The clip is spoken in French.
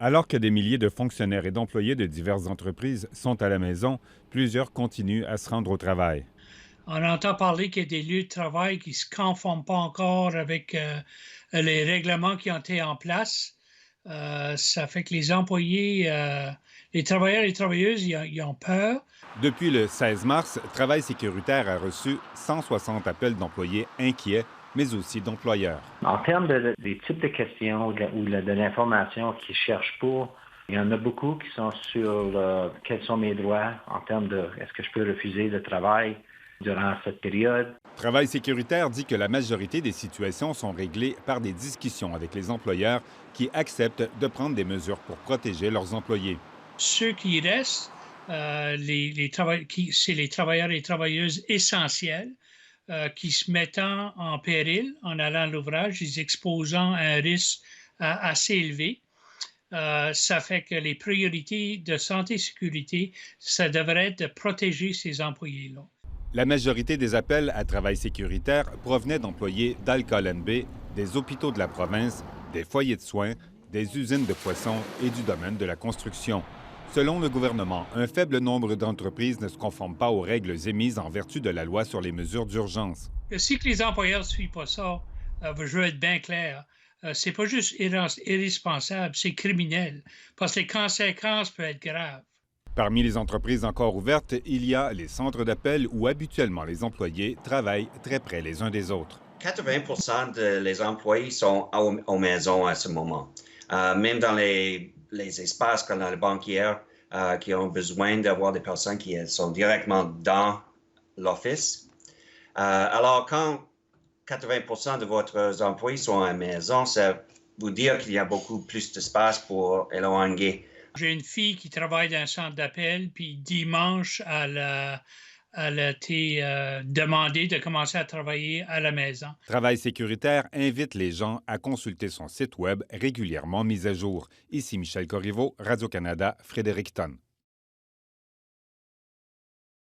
Alors que des milliers de fonctionnaires et d'employés de diverses entreprises sont à la maison, plusieurs continuent à se rendre au travail. On entend parler qu'il y a des lieux de travail qui ne se conforment pas encore avec les règlements qui ont été en place. Ça fait que les employés, les travailleurs et les travailleuses, ils ont peur. Depuis le 16 mars, Travail sécuritaire a reçu 160 appels d'employés inquiets, mais aussi d'employeurs. En termes des types de questions de l'information qu'ils cherchent pour, il y en a beaucoup qui sont sur quels sont mes droits en termes de est-ce que je peux refuser le travail durant cette période. Travail sécuritaire dit que la majorité des situations sont réglées par des discussions avec les employeurs qui acceptent de prendre des mesures pour protéger leurs employés. Ceux qui restent, c'est les travailleurs et les travailleuses essentiels qui se mettant en péril en allant à l'ouvrage, les exposant à un risque assez élevé. Ça fait que les priorités de santé et sécurité, ça devrait être de protéger ces employés-là. La majorité des appels à travail sécuritaire provenaient d'employés d'Alcal NB, des hôpitaux de la province, des foyers de soins, des usines de poissons et du domaine de la construction. Selon le gouvernement, un faible nombre d'entreprises ne se conforment pas aux règles émises en vertu de la loi sur les mesures d'urgence. Si que les employeurs ne suivent pas ça, je veux être bien clair, c'est pas juste irresponsable, c'est criminel, parce que les conséquences peuvent être graves. Parmi les entreprises encore ouvertes, il y a les centres d'appel où habituellement les employés travaillent très près les uns des autres. 80% des employés sont aux maisons à ce moment. Même dans les espaces comme les banquières qui ont besoin d'avoir des personnes qui sont directement dans l'office. Alors, quand 80% de votre employés sont à la maison, ça veut dire qu'il y a beaucoup plus d'espace pour éloigner. J'ai une fille qui travaille dans un centre d'appel, puis dimanche, elle a été demandée de commencer à travailler à la maison. Travail sécuritaire invite les gens à consulter son site Web régulièrement mis à jour. Ici Michel Corriveau, Radio-Canada, Fredericton.